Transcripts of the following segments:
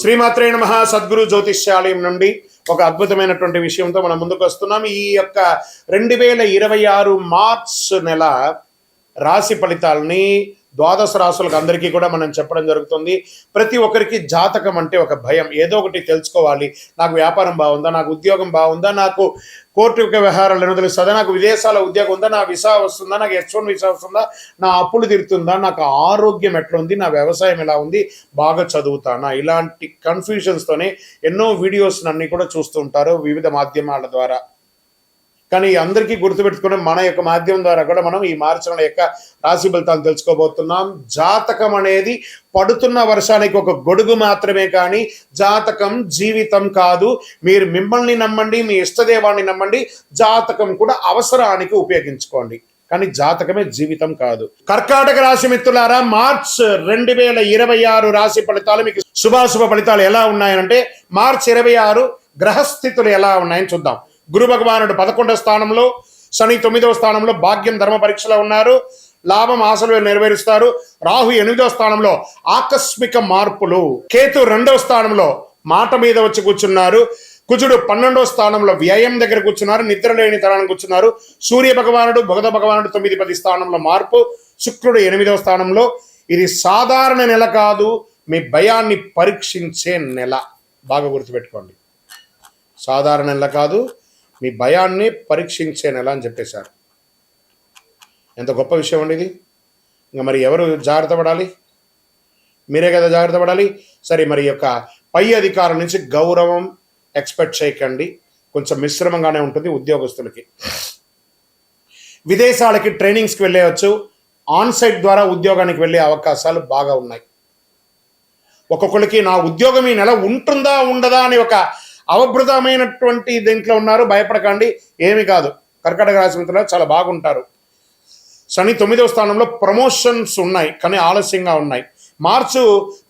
శ్రీమాత్రే నమః. సద్గురు జ్యోతిష్యాలయం నుండి ఒక అద్భుతమైనటువంటి విషయంతో మనం ముందుకు వస్తున్నాం. ఈ యొక్క 2026 మార్చ్ నెల రాశి ఫలితాలని ద్వాదశ రాశులకు అందరికీ కూడా మనం చెప్పడం జరుగుతుంది. ప్రతి ఒక్కరికి జాతకం అంటే ఒక భయం, ఏదో ఒకటి తెలుసుకోవాలి. నాకు వ్యాపారం బాగుందా, నాకు ఉద్యోగం బాగుందా, నాకు కోర్టు వ్యవహారాలు ఏమో తెలుస్తుందా, నాకు విదేశాల ఉద్యోగం ఉందా, నా వీసా వస్తుందా, నాకు H1 వీసా వస్తుందా, నా అప్పులు తీరుతుందా, నాకు ఆరోగ్యం ఎట్లా ఉంది, నా వ్యవసాయం ఎలా ఉంది, బాగా చదువుతానా, ఇలాంటి కన్ఫ్యూజన్స్తోనే ఎన్నో వీడియోస్ అన్ని కూడా చూస్తూ ఉంటారు వివిధ మాధ్యమాల ద్వారా. కానీ అందరికీ గుర్తుపెట్టుకుని మన యొక్క మాధ్యమం ద్వారా కూడా మనం ఈ మార్చి నెల యొక్క రాశి ఫలితాలు తెలుసుకోబోతున్నాం. జాతకం అనేది పడుతున్న వర్షానికి ఒక గొడుగు మాత్రమే, కానీ జాతకం జీవితం కాదు. మీరు మిమ్మల్ని నమ్మండి, మీ ఇష్టదేవాన్ని నమ్మండి, జాతకం కూడా అవసరానికి ఉపయోగించుకోండి, కానీ జాతకమే జీవితం కాదు. కర్కాటక రాశి మిత్రులారా, మార్చ్ 2026 రాశి ఫలితాలు మీకు శుభాశుభ ఫలితాలు ఎలా ఉన్నాయంటే, మార్చ్ 26 గ్రహస్థితులు ఎలా ఉన్నాయని చూద్దాం. గురు భగవానుడు 11వ స్థానంలో, శని 9వ స్థానంలో భాగ్యం ధర్మ పరీక్షలో ఉన్నారు. లాభం ఆశలు నెరవేరుస్తారు. రాహు 8వ స్థానంలో ఆకస్మిక మార్పులు. కేతు 2వ స్థానంలో మాట మీద వచ్చి కూర్చున్నారు. కుజుడు 12వ స్థానంలో వ్యయం దగ్గర కూర్చున్నారు, నిద్ర లేని తరానికి కూర్చున్నారు. సూర్య భగవానుడు బుధ భగవానుడు 9-10 స్థానంలో మార్పు. శుక్రుడు 8వ స్థానంలో. ఇది సాధారణ నెల కాదు, మీ భయాన్ని పరీక్షించే నెల. బాగా గుర్తుపెట్టుకోండి, సాధారణ నెల కాదు, మీ భయాన్ని పరీక్షించే నెల అని చెప్పేశారు. ఎంత గొప్ప విషయం అండి ఇది. ఇంకా మరి ఎవరు జాగ్రత్త పడాలి? మీరే కదా జాగ్రత్త పడాలి. సరే, మరి యొక్క పై అధికారుల నుంచి గౌరవం ఎక్స్పెక్ట్ చేయకండి, కొంచెం మిశ్రమంగానే ఉంటుంది ఉద్యోగస్తులకి. విదేశాలకి ట్రైనింగ్స్కి వెళ్ళేవచ్చు, ఆన్సైట్ ద్వారా ఉద్యోగానికి వెళ్ళే అవకాశాలు బాగా ఉన్నాయి. ఒక్కొక్కరికి నా ఉద్యోగం ఈ నెల ఉంటుందా ఉండదా అని ఒక అవభృతమైనటువంటి దీంట్లో ఉన్నారు. భయపడకండి, ఏమి కాదు. కర్కాటక రాశి మిత్రులు చాలా బాగుంటారు. శని 9వ స్థానంలో ప్రమోషన్స్ ఉన్నాయి, కానీ ఆలస్యంగా ఉన్నాయి. మార్చి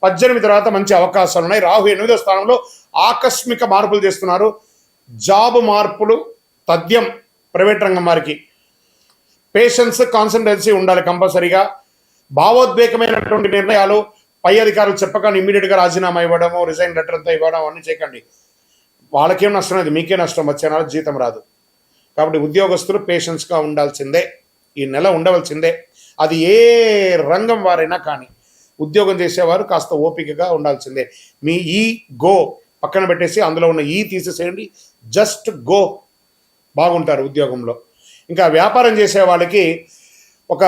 18 తర్వాత మంచి అవకాశాలు ఉన్నాయి. రాహు 8వ స్థానంలో ఆకస్మిక మార్పులు చేస్తున్నారు. జాబ్ మార్పులు తథ్యం. ప్రైవేట్ రంగం వారికి పేషెన్స్, కాన్సన్ట్రేన్సీ ఉండాలి కంపల్సరీగా. భావోద్వేగమైనటువంటి నిర్ణయాలు పై అధికారులు చెప్పకుండా ఇమ్మీడియట్గా రాజీనామా ఇవ్వడము, రిజైన్ లెటర్ అంతా ఇవ్వడం అన్నీ చేయకండి. వాళ్ళకేం నష్టం లేదు, మీకే నష్టం. వచ్చే నెల జీతం రాదు. కాబట్టి ఉద్యోగస్తులు పేషెన్స్గా ఉండాల్సిందే, ఈ నెల ఉండవలసిందే. అది ఏ రంగం వారైనా కానీ ఉద్యోగం చేసేవారు కాస్త ఓపికగా ఉండాల్సిందే. మీ ఈ గో పక్కన పెట్టేసి అందులో ఉన్న ఈ తీసేసేయండి, జస్ట్ గో. బాగుంటారు ఉద్యోగంలో. ఇంకా వ్యాపారం చేసే వాళ్ళకి ఒక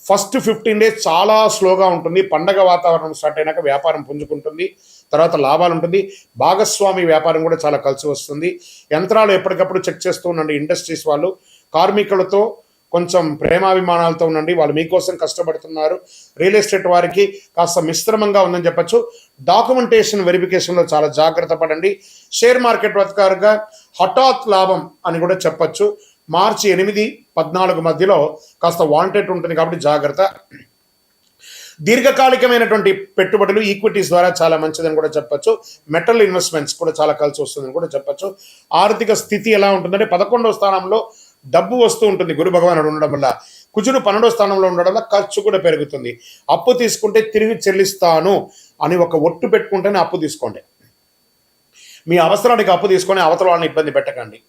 ఫస్ట్ 15 డేస్ చాలా స్లోగా ఉంటుంది. పండగ వాతావరణం స్టార్ట్ అయినాక వ్యాపారం పుంజుకుంటుంది, తర్వాత లాభాలు ఉంటుంది. భాగస్వామి వ్యాపారం కూడా చాలా కలిసి వస్తుంది. యంత్రాలు ఎప్పటికప్పుడు చెక్ చేస్తూ ఉండండి. ఇండస్ట్రీస్ వాళ్ళు కార్మికులతో కొంచెం ప్రేమాభిమానాలతో ఉండండి, వాళ్ళు మీకోసం కష్టపడుతున్నారు. రియల్ ఎస్టేట్ వారికి కాస్త మిశ్రమంగా ఉందని చెప్పచ్చు. డాక్యుమెంటేషన్ వెరిఫికేషన్లో చాలా జాగ్రత్త పడండి. షేర్ మార్కెట్ వర్తకారుగా హఠాత్ లాభం అని కూడా చెప్పచ్చు. మార్చి 8-14 మధ్యలో కాస్త వాంటెడ్ ఉంటుంది, కాబట్టి జాగ్రత్త. దీర్ఘకాలికమైనటువంటి పెట్టుబడులు ఈక్విటీస్ ద్వారా చాలా మంచిదని కూడా చెప్పచ్చు. మెటల్ ఇన్వెస్ట్మెంట్స్ కూడా చాలా కలిసి వస్తుందని కూడా చెప్పచ్చు. ఆర్థిక స్థితి ఎలా ఉంటుందంటే 11వ స్థానంలో డబ్బు వస్తూ ఉంటుంది గురు భగవానుడు ఉండడం వల్ల. కుజుడు 12వ స్థానంలో ఉండడం వల్ల ఖర్చు కూడా పెరుగుతుంది. అప్పు తీసుకుంటే తిరిగి చెల్లిస్తాను అని ఒక ఒట్టు పెట్టుకుంటేనే అప్పు తీసుకోండి. మీ అవసరానికి అప్పు తీసుకొని అవతల వాళ్ళని ఇబ్బంది పెట్టకండి.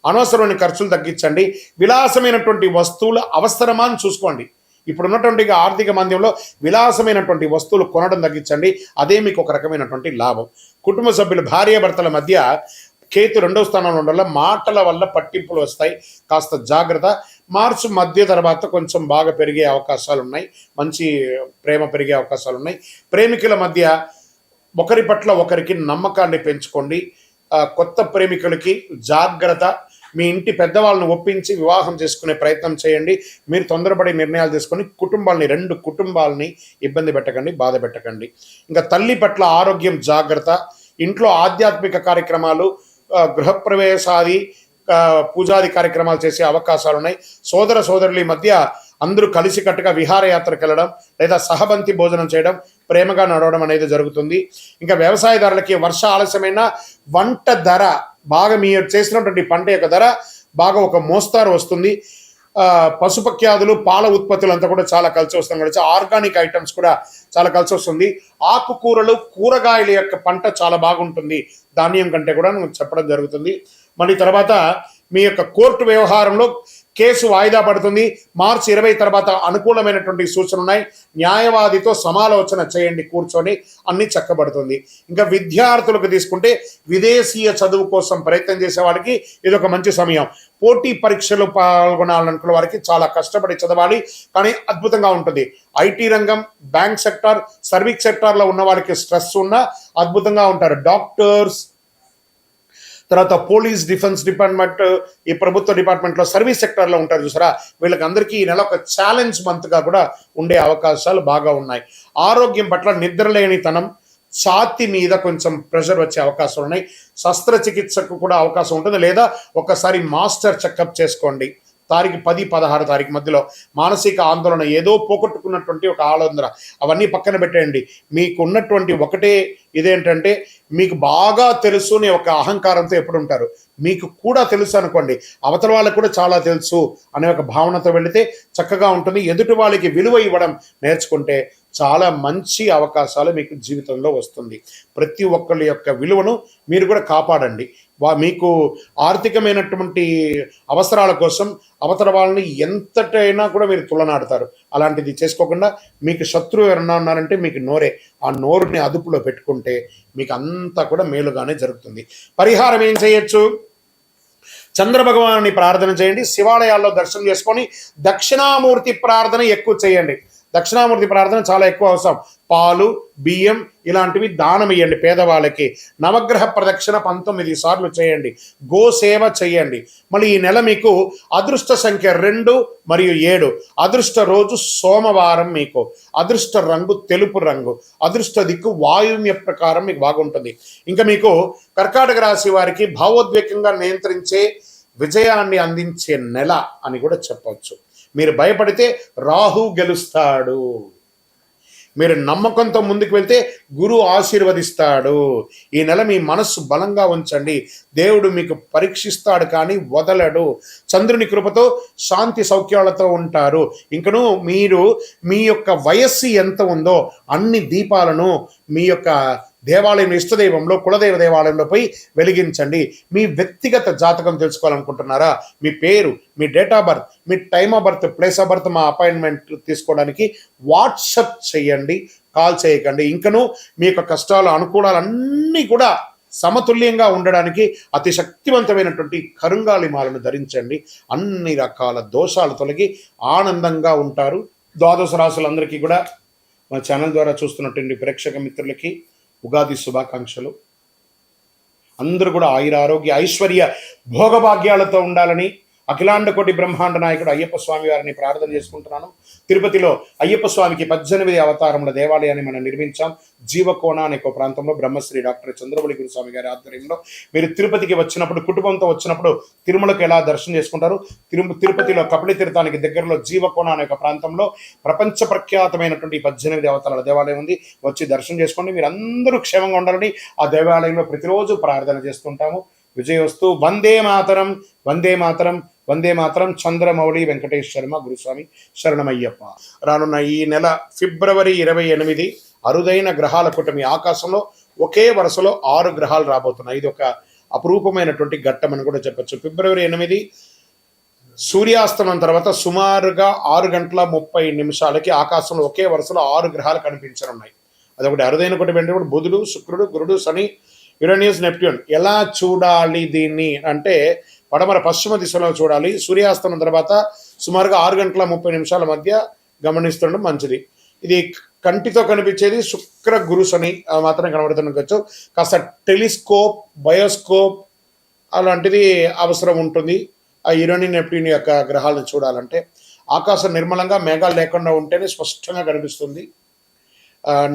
అనవసరమైన ఖర్చులు తగ్గించండి. విలాసమైనటువంటి వస్తువుల అవసరమా అని చూసుకోండి. ఇప్పుడున్నటువంటి ఆర్థిక మాంద్యంలో విలాసమైనటువంటి వస్తువులు కొనడం తగ్గించండి, అదే మీకు ఒక రకమైనటువంటి లాభం. కుటుంబ సభ్యులు భార్యాభర్తల మధ్య కేతు 2వ స్థానంలో ఉండడం వల్ల మాటల వల్ల పట్టింపులు వస్తాయి, కాస్త జాగ్రత్త. మార్చి మధ్య తర్వాత కొంచెం బాగా పెరిగే అవకాశాలు ఉన్నాయి, మంచి ప్రేమ పెరిగే అవకాశాలు ఉన్నాయి. ప్రేమికుల మధ్య ఒకరి పట్ల ఒకరికి నమ్మకాన్ని పెంచుకోండి. కొత్త ప్రేమికులకి జాగ్రత్త. మీ ఇంటి పెద్దవాళ్ళని ఒప్పించి వివాహం చేసుకునే ప్రయత్నం చేయండి. మీరు తొందరపడి నిర్ణయాలు తీసుకొని రెండు కుటుంబాలని ఇబ్బంది పెట్టకండి, బాధ పెట్టకండి. ఇంకా తల్లి పట్ల ఆరోగ్యం జాగ్రత్త. ఇంట్లో ఆధ్యాత్మిక కార్యక్రమాలు, గృహప్రవేశాది పూజాది కార్యక్రమాలు చేసే అవకాశాలు ఉన్నాయి. సోదర సోదరుల మధ్య అందరూ కలిసికట్టుగా విహారయాత్రకు వెళ్ళడం లేదా సహబంతి భోజనం చేయడం, ప్రేమగా నడవడం అనేది జరుగుతుంది. ఇంకా వ్యవసాయదారులకి వర్ష ఆలస్యమైన వంట ధర బాగా, మీరు చేసినటువంటి పంట యొక్క ధర బాగా ఒక మోస్తారు వస్తుంది. పశుపక్ష్యాదులు పాల ఉత్పత్తులు అంతా కూడా చాలా కలిసి వస్తుంది కలిసి ఆర్గానిక్ ఐటమ్స్ కూడా చాలా కలిసి వస్తుంది. ఆకుకూరలు కూరగాయల యొక్క పంట చాలా బాగుంటుంది ధాన్యం కంటే కూడా చెప్పడం జరుగుతుంది. మళ్ళీ తర్వాత మీ యొక్క కోర్టు వ్యవహారంలో కేసు వాయిదా పడుతుంది. మార్చి 20 తర్వాత అనుకూలమైనటువంటి సూచనలు ఉన్నాయి. న్యాయవాదితో సమాలోచన చేయండి, కూర్చొని అన్ని చక్కబడుతుంది. ఇంకా విద్యార్థులకు తీసుకుంటే విదేశీయ చదువు కోసం ప్రయత్నం చేసే వారికి ఇది ఒక మంచి సమయం. పోటీ పరీక్షలు పాల్గొనాలనుకున్న వారికి చాలా కష్టపడి చదవాలి, కానీ అద్భుతంగా ఉంటుంది. ఐటీ రంగం, బ్యాంక్ సెక్టార్, సర్వీస్ సెక్టార్లో ఉన్న వారికి స్ట్రెస్ ఉన్నా అద్భుతంగా ఉంటారు. డాక్టర్స్, తర్వాత పోలీస్, డిఫెన్స్ డిపార్ట్మెంట్, ఈ ప్రభుత్వ డిపార్ట్మెంట్లో సర్వీస్ సెక్టర్లో ఉంటారు చూసారా, వీళ్ళకి అందరికీ ఈ నెల ఒక ఛాలెంజ్ మంత్గా కూడా ఉండే అవకాశాలు బాగా ఉన్నాయి. ఆరోగ్యం పట్ల నిద్రలేనితనం, ఛాతి మీద కొంచెం ప్రెషర్ వచ్చే అవకాశాలు ఉన్నాయి. శస్త్రచికిత్సకు కూడా అవకాశం ఉంటుంది, లేదా ఒకసారి మాస్టర్ చెకప్ చేసుకోండి. తారీఖు 10-16 తారీఖు మధ్యలో మానసిక ఆందోళన, ఏదో పోగొట్టుకున్నటువంటి ఒక ఆందోళన, అవన్నీ పక్కన పెట్టేయండి. మీకు ఉన్నటువంటి ఒకటే ఇదేంటంటే మీకు బాగా తెలుసు అనే ఒక అహంకారంతో ఎప్పుడు ఉంటారు. మీకు కూడా తెలుసు అనుకోండి, అవతల వాళ్ళకు కూడా చాలా తెలుసు అనే ఒక భావనతో వెళితే చక్కగా ఉంటుంది. ఎదుటి వాళ్ళకి విలువ ఇవ్వడం నేర్చుకుంటే చాలా మంచి అవకాశాలు మీకు జీవితంలో వస్తుంది. ప్రతి ఒక్కళ్ళ యొక్క విలువను మీరు కూడా కాపాడండి. మీకు ఆర్థికమైనటువంటి అవసరాల కోసం అవతల వాళ్ళని ఎంతటైనా కూడా మీరు తులనాడతారు. అలాంటిది చేసుకోకుండా, మీకు శత్రువు ఎవరన్నా ఉన్నారంటే మీకు నోరే, ఆ నోరుని అదుపులో పెట్టుకుంటే మీకు అంతా కూడా మేలుగానే జరుగుతుంది. పరిహారం ఏం చేయొచ్చు? చంద్రభగవాన్ని ప్రార్థన చేయండి. శివాలయాల్లో దర్శనం చేసుకొని దక్షిణామూర్తి ప్రార్థన ఎక్కువ చేయండి. దక్షిణామూర్తి ప్రార్థన చాలా ఎక్కువ అవసరం. పాలు, బియ్యం ఇలాంటివి దానం ఇవ్వండి పేదవాళ్ళకి. నవగ్రహ ప్రదక్షిణ 19 సార్లు చేయండి. గోసేవ చేయండి. మళ్ళీ ఈ నెల మీకు అదృష్ట సంఖ్య 2 మరియు 7. అదృష్ట రోజు సోమవారం. మీకు అదృష్ట రంగు తెలుపు రంగు. అదృష్ట దిక్కు వాయువ్య ప్రకారం మీకు బాగుంటుంది. ఇంకా మీకు కర్కాటక రాశి వారికి భావోద్వేగంగా నియంత్రించే, విజయాన్ని అందించే నెల అని కూడా చెప్పవచ్చు. మీరు భయపడితే రాహు గెలుస్తాడు. మీరు నమ్మకంతో ముందుకు వెళ్తే గురువు ఆశీర్వదిస్తాడు. ఈ నెల మీ మనస్సు బలంగా ఉంచండి. దేవుడు మీకు పరీక్షిస్తాడు కానీ వదలడు. చంద్రుని కృపతో శాంతి సౌఖ్యాలతో ఉంటారు. ఇంకను మీరు మీ యొక్క వయస్సు ఎంత ఉందో అన్ని దీపాలను మీ యొక్క దేవాలయం, ఇష్టదైవంలో, కులదైవ దేవాలయంలో పోయి వెలిగించండి. మీ వ్యక్తిగత జాతకం తెలుసుకోవాలనుకుంటున్నారా? మీ పేరు, మీ డేట్ ఆఫ్ బర్త్, మీ time of birth, place of birth, మా అపాయింట్మెంట్ తీసుకోవడానికి వాట్సప్ చేయండి, కాల్ చేయకండి. ఇంకను మీ యొక్క కష్టాలు, అనుకూలాలన్నీ కూడా సమతుల్యంగా ఉండడానికి అతి శక్తివంతమైనటువంటి కరుంగాలి మాలను ధరించండి. అన్ని రకాల దోషాలు తొలగి ఆనందంగా ఉంటారు. ద్వాదశ రాశులందరికీ కూడా మా ఛానల్ ద్వారా చూస్తున్నటువంటి ప్రేక్షక మిత్రులకి ఉగాది శుభాకాంక్షలు. అందరూ కూడా ఆయుర ఆరోగ్య ఐశ్వర్య భోగభాగ్యాలతో ఉండాలని అఖిలాండ కోటి బ్రహ్మాండ నాయకుడు అయ్యప్ప స్వామి వారిని ప్రార్థన చేసుకుంటున్నాను. తిరుపతిలో అయ్యప్ప స్వామికి 18 అవతారముల దేవాలయాన్ని మనం నిర్మించాం. జీవకోణ అనే ఒక ప్రాంతంలో బ్రహ్మశ్రీ డాక్టర్ చంద్రబలి గురుస్వామి గారి ఆధ్వర్యంలో మీరు తిరుపతికి వచ్చినప్పుడు, కుటుంబంతో వచ్చినప్పుడు తిరుమలకు ఎలా దర్శనం చేసుకుంటారు? తిరుపతిలో కపిల తీర్థానికి దగ్గరలో జీవకోణ అనే ఒక ప్రాంతంలో ప్రపంచ ప్రఖ్యాతమైనటువంటి 18 అవతారాల దేవాలయం ఉంది. వచ్చి దర్శనం చేసుకోండి. మీరు అందరూ క్షేమంగా ఉండాలని ఆ దేవాలయంలో ప్రతిరోజు ప్రార్థన చేస్తుంటాము. విజయోస్తు. వందే మాతరం, వందే మాతరం, వందే మాతరం. చంద్రమౌళి వెంకటేష్ శర్మ గురుస్వామి శరణమయ్యప్ప. రానున్న ఈ నెల ఫిబ్రవరి 28 అరుదైన గ్రహాల కూటమి. ఆకాశంలో ఒకే వరుసలో 6 గ్రహాలు రాబోతున్నాయి. ఇది ఒక అపురూపమైనటువంటి ఘట్టం అని కూడా చెప్పచ్చు. ఫిబ్రవరి 8 సూర్యాస్తమం తర్వాత సుమారుగా 6:30 ఆకాశంలో ఒకే వరుసలో 6 గ్రహాలు కనిపించనున్నాయి. అదొకటి అరుదైన కూటమి. అంటే బుధుడు, శుక్రుడు, గురుడు, శని, యురేనియస్, నెప్ట్యూన్. ఎలా చూడాలి దీన్ని అంటే పడమర పశ్చిమ దిశలో చూడాలి. సూర్యాస్తమం తర్వాత సుమారుగా 6:30 మధ్య గమనిస్తుండడం మంచిది. ఇది కంటితో కనిపించేది శుక్ర, గురు, శని మాత్రం కనబడుతుండొచ్చు. కాస్త టెలిస్కోప్, బయోస్కోప్ అలాంటిది అవసరం ఉంటుంది ఆ యురేనియస్, నెప్ట్యూన్ యొక్క గ్రహాలను చూడాలంటే. ఆకాశం నిర్మలంగా మేఘాలు లేకుండా ఉంటేనే స్పష్టంగా కనిపిస్తుంది.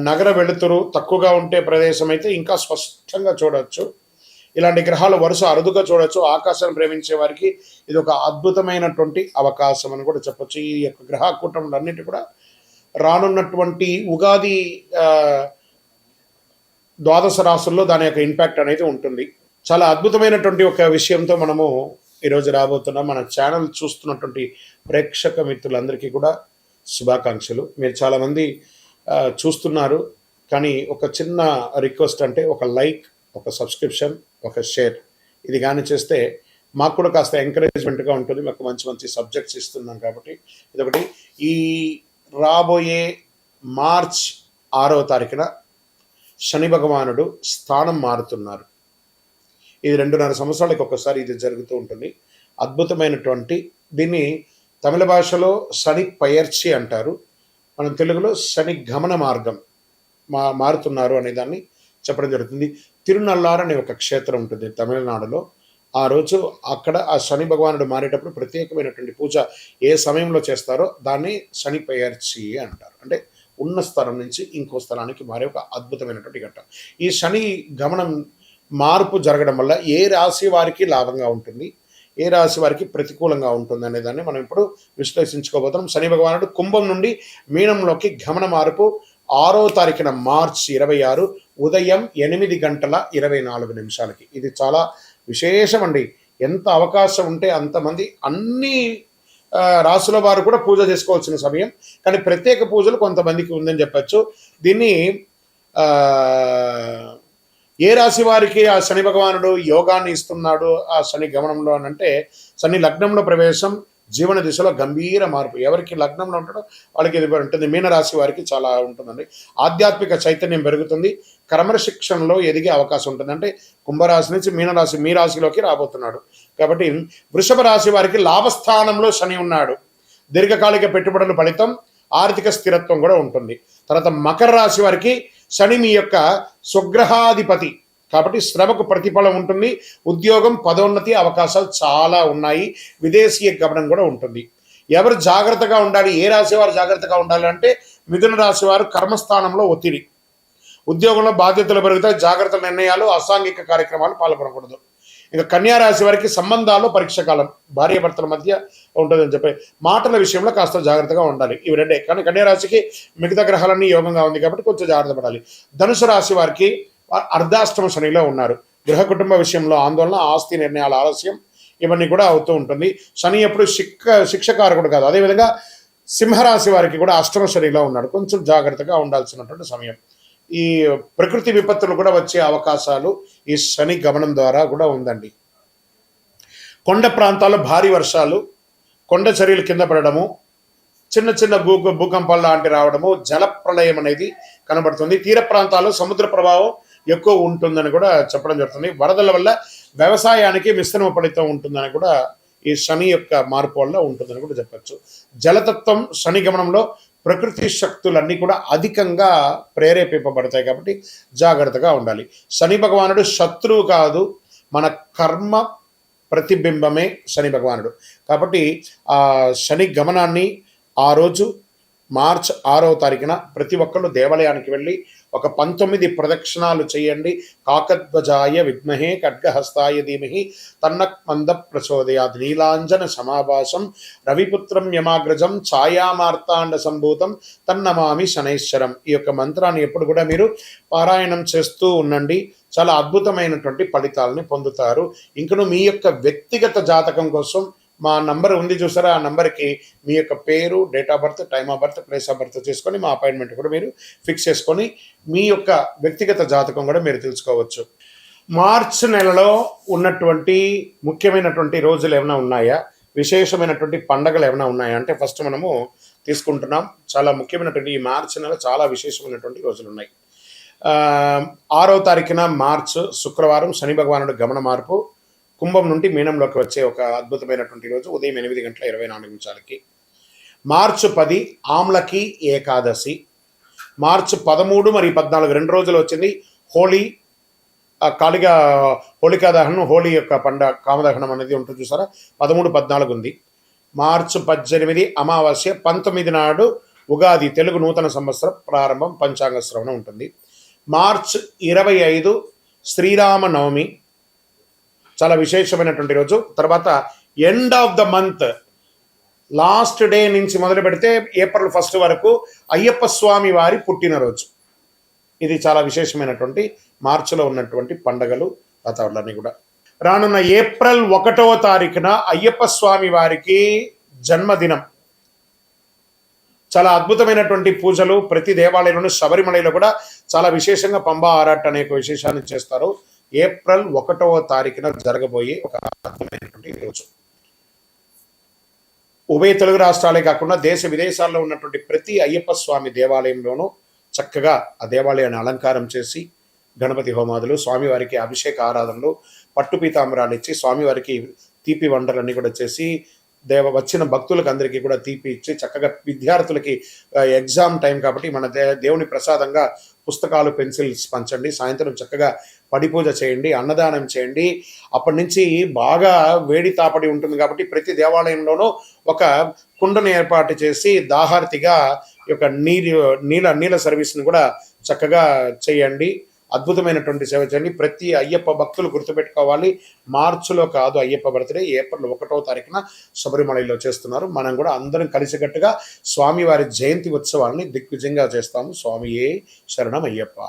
నగర వెలుతురు తక్కువగా ఉంటే ప్రదేశం అయితే ఇంకా స్పష్టంగా చూడవచ్చు. ఇలాంటి గ్రహాలు వరుస అరుదుగా చూడవచ్చు. ఆకాశాన్ని ప్రేమించే వారికి ఇది ఒక అద్భుతమైనటువంటి అవకాశం అని కూడా చెప్పొచ్చు. ఈ యొక్క గ్రహ కూటములన్నిటి కూడా రానున్నటువంటి ఉగాది ద్వాదశ రాశుల్లో దాని యొక్క ఇంపాక్ట్ అనేది ఉంటుంది. చాలా అద్భుతమైనటువంటి ఒక విషయంతో మనము ఈరోజు రాబోతున్న మన ఛానల్ చూస్తున్నటువంటి ప్రేక్షక మిత్రులందరికీ కూడా శుభాకాంక్షలు. మీరు చాలామంది చూస్తున్నారు, కానీ ఒక చిన్న రిక్వెస్ట్, అంటే ఒక లైక్, ఒక సబ్స్క్రిప్షన్, ఒక షేర్ ఇది కానీ చేస్తే మాకు కూడా కాస్త ఎంకరేజ్మెంట్గా ఉంటుంది. మాకు మంచి మంచి సబ్జెక్ట్స్ ఇస్తున్నాం కాబట్టి ఇదొకటి. ఈ రాబోయే మార్చ్ 6వ తారీఖున శని భగవానుడు స్థానం మారుతున్నారు. ఇది 2.5 సంవత్సరాలకు ఒకసారి ఇది జరుగుతూ ఉంటుంది. అద్భుతమైనటువంటి దీన్ని తమిళ భాషలో శని పయర్చి అంటారు, మనం తెలుగులో శని గమన మార్గం మారుతున్నారు అనే దాన్ని చెప్పడం జరుగుతుంది. తిరునల్లార్ అనే ఒక క్షేత్రం ఉంటుంది తమిళనాడులో. ఆ రోజు అక్కడ ఆ శని భగవానుడు మారేటప్పుడు ప్రత్యేకమైనటువంటి పూజ ఏ సమయంలో చేస్తారో దాన్ని శని పయర్చి అంటారు. అంటే ఉన్న స్థలం నుంచి ఇంకో స్థలానికి మారే ఒక అద్భుతమైనటువంటి ఘట్టం. ఈ శని గమనం మార్పు జరగడం వల్ల ఏ రాశి వారికి లాభంగా ఉంటుంది, ఏ రాశి వారికి ప్రతికూలంగా ఉంటుంది అనే దాన్ని మనం ఇప్పుడు విశ్లేషించుకోబోతున్నాం. శని భగవానుడు కుంభం నుండి మీనంలోకి గమన మార్పు 6వ తారీఖున మార్చి 26 ఉదయం 8:24 ఇది చాలా విశేషం అండి. ఎంత అవకాశం ఉంటే అంతమంది అన్ని రాసుల వారు కూడా పూజ చేసుకోవాల్సిన సమయం, కానీ ప్రత్యేక పూజలు కొంతమందికి ఉందని చెప్పచ్చు. దీన్ని ఏ రాశి వారికి ఆ శని భగవానుడు యోగాన్ని ఇస్తున్నాడు ఆ శని గమనంలో అని అంటే, శని లగ్నంలో ప్రవేశం, జీవన దిశలో గంభీర మార్పు. ఎవరికి లగ్నంలో ఉంటాడో వాళ్ళకి ఇది ఉంటుంది. మీనరాశి వారికి చాలా ఉంటుందండి. ఆధ్యాత్మిక చైతన్యం పెరుగుతుంది, క్రమశిక్షణలో ఎదిగే అవకాశం ఉంటుంది. అంటే కుంభరాశి నుంచి మీనరాశి, మీ రాశిలోకి రాబోతున్నాడు కాబట్టి. వృషభ రాశి వారికి లాభస్థానంలో శని ఉన్నాడు, దీర్ఘకాలిక పెట్టుబడుల ఫలితం, ఆర్థిక స్థిరత్వం కూడా ఉంటుంది. తర్వాత మకర రాశి వారికి శని మీ యొక్క స్వగ్రహాధిపతి కాబట్టి శ్రమకు ప్రతిఫలం ఉంటుంది, ఉద్యోగం, పదోన్నతి అవకాశాలు చాలా ఉన్నాయి, విదేశీయ గమనం కూడా ఉంటుంది. ఎవరు జాగ్రత్తగా ఉండాలి, ఏ రాశి వారు జాగ్రత్తగా ఉండాలి అంటే మిథున రాశి వారు కర్మస్థానంలో ఒత్తిడి, ఉద్యోగంలో బాధ్యతలు పెరుగుతాయి, జాగ్రత్త నిర్ణయాలు, అసాంఘిక కార్యక్రమాలు పాల్గొనకూడదు. ఇంకా కన్యా రాశి వారికి సంబంధాల్లో పరీక్ష కాలం, భార్యాభర్తల మధ్య ఉంటుందని చెప్పి మాటల విషయంలో కాస్త జాగ్రత్తగా ఉండాలి. ఇవి రెండే. కానీ కన్యా రాశికి మిగతా గ్రహాలన్నీ యోగంగా ఉంది కాబట్టి కొంచెం జాగ్రత్త పడాలి. ధనుసు రాశి వారికి అర్ధాష్టమ శనిలో ఉన్నారు, గృహ కుటుంబ విషయంలో ఆందోళన, ఆస్తి నిర్ణయాల ఆలస్యం ఇవన్నీ కూడా అవుతూ ఉంటుంది. శని ఎప్పుడు శిక్షకారకుడు కాదు. అదేవిధంగా సింహరాశి వారికి కూడా అష్టమ శనిలో ఉన్నాడు, కొంచెం జాగ్రత్తగా ఉండాల్సినటువంటి సమయం. ఈ ప్రకృతి విపత్తులు కూడా వచ్చే అవకాశాలు ఈ శని గమనం ద్వారా కూడా ఉందండి. కొండ ప్రాంతాల్లో భారీ వర్షాలు, కొండ చర్యలు కింద పడడము, చిన్న చిన్న భూకంపాలు లాంటి రావడము, జల ప్రళయం అనేది కనబడుతుంది. తీర ప్రాంతాల్లో సముద్ర ప్రభావం ఎక్కువ ఉంటుందని కూడా చెప్పడం జరుగుతుంది. వరదల వల్ల వ్యవసాయానికి మిశ్రమ ఫలితం ఉంటుందని కూడా ఈ శని యొక్క మార్పు వల్ల ఉంటుందని కూడా చెప్పచ్చు. జలతత్వం శని గమనంలో ప్రకృతి శక్తులన్నీ కూడా అధికంగా ప్రేరేపింపబడతాయి కాబట్టి జాగ్రత్తగా ఉండాలి. శని భగవానుడు శత్రువు కాదు, మన కర్మ ప్రతిబింబమే శని భగవానుడు కాబట్టి ఆ శని గమనాన్ని ఆ రోజు మార్చ్ 6వ తారీఖున ప్రతి ఒక్కళ్ళు దేవాలయానికి వెళ్ళి ఒక 19 ప్రదక్షిణాలు చేయండి. కాకధ్వజాయ విద్మహే ఖడ్గహస్తాయ ధీమహి తన్నః మంద ప్రచోదయాత్, నీలాంజన సమాభాసం రవిపుత్రం యమాగ్రజం ఛాయామార్తాండ సంభూతం తన్నమామి శనైశ్వరం. ఈ యొక్క మంత్రాన్ని ఎప్పుడు కూడా మీరు పారాయణం చేస్తూ ఉండండి, చాలా అద్భుతమైనటువంటి ఫలితాలని పొందుతారు. ఇంకను మీ యొక్క వ్యక్తిగత జాతకం కోసం మా నంబర్ ఉంది చూసారా, ఆ నంబర్కి మీ యొక్క పేరు, date of birth, time of birth, place of birth చేసుకొని మా అపాయింట్మెంట్ కూడా మీరు ఫిక్స్ చేసుకొని మీ యొక్క వ్యక్తిగత జాతకం కూడా మీరు తెలుసుకోవచ్చు. మార్చ్ నెలలో ఉన్నటువంటి ముఖ్యమైనటువంటి రోజులు ఏమైనా ఉన్నాయా, విశేషమైనటువంటి పండగలు ఏమైనా ఉన్నాయా అంటే ఫస్ట్ మనము తీసుకుంటున్నాం. చాలా ముఖ్యమైనటువంటి ఈ మార్చ్ నెల చాలా విశేషమైనటువంటి రోజులు ఉన్నాయి. 6వ తారీఖున మార్చ్ శుక్రవారం శని భగవానుడు గమన మార్పు, కుంభం నుండి మీనంలోకి వచ్చే ఒక అద్భుతమైనటువంటి రోజు ఉదయం 8:24 మార్చి 10 ఆమ్లకి ఏకాదశి. మార్చి 13 మరియు 14 2 రోజులు వచ్చింది హోలీ, కాళిగా హోళికా దహనం, హోలీ యొక్క కామదహనం అనేది ఉంటుంది చూసారా, 13, 14 ఉంది. మార్చి 18 అమావాస్య, 19 నాడు ఉగాది, తెలుగు నూతన సంవత్సరం ప్రారంభం, పంచాంగ శ్రవణం ఉంటుంది. మార్చి 25 శ్రీరామ నవమి, చాలా విశేషమైనటువంటి రోజు. తర్వాత end of the month last day నుంచి మొదలు పెడితే ఏప్రిల్ 1 వరకు అయ్యప్ప స్వామి వారి పుట్టినరోజు. ఇది చాలా విశేషమైనటువంటి మార్చిలో ఉన్నటువంటి పండగలు వాతావరణాన్ని కూడా. రానున్న ఏప్రిల్ 1వ తారీఖున అయ్యప్ప స్వామి వారికి జన్మదినం. చాలా అద్భుతమైనటువంటి పూజలు ప్రతి దేవాలయంలోనూ, శబరిమలలో కూడా చాలా విశేషంగా పంబా ఆరాట్ అనే ఒక విశేషాన్ని చేస్తారు. ఏప్రిల్ 1వ తారీఖున జరగబోయే ఒక అద్భుతమైనటువంటి రోజు. ఉభయ తెలుగు రాష్ట్రాలే కాకుండా దేశ విదేశాల్లో ఉన్నటువంటి ప్రతి అయ్యప్ప స్వామి దేవాలయంలోనూ చక్కగా ఆ దేవాలయాన్ని అలంకారం చేసి గణపతి హోమాదులు, స్వామివారికి అభిషేక ఆరాధనలు, పట్టు పీతాంబరాలు ఇచ్చి స్వామివారికి తీపి వంటలన్నీ కూడా చేసి వచ్చిన భక్తులకు అందరికీ కూడా తీపి ఇచ్చి చక్కగా విద్యార్థులకి ఎగ్జామ్ టైం కాబట్టి మన దేవుని ప్రసాదంగా పుస్తకాలు, పెన్సిల్స్ పంచండి. సాయంత్రం చక్కగా పడి పూజ చేయండి, అన్నదానం చేయండి. అప్పటి నుంచి బాగా వేడి తాపడి ఉంటుంది కాబట్టి ప్రతి దేవాలయంలోనూ ఒక కుండను ఏర్పాటు చేసి దాహార్తిగా ఈ యొక్క నీళ్ళ సర్వీస్ని కూడా చక్కగా చేయండి. అద్భుతమైనటువంటి సేవ చేయండి. ప్రతి అయ్యప్ప భక్తులు గుర్తుపెట్టుకోవాలి, మార్చిలో కాదు అయ్యప్ప బర్త్డే, ఏప్రిల్ 1వ తారీఖున శబరిమలలో చేస్తున్నారు. మనం కూడా అందరం కలిసికట్టుగా స్వామివారి జయంతి ఉత్సవాన్ని దిగ్విజయంగా చేస్తాము. స్వామియే శరణం అయ్యప్ప.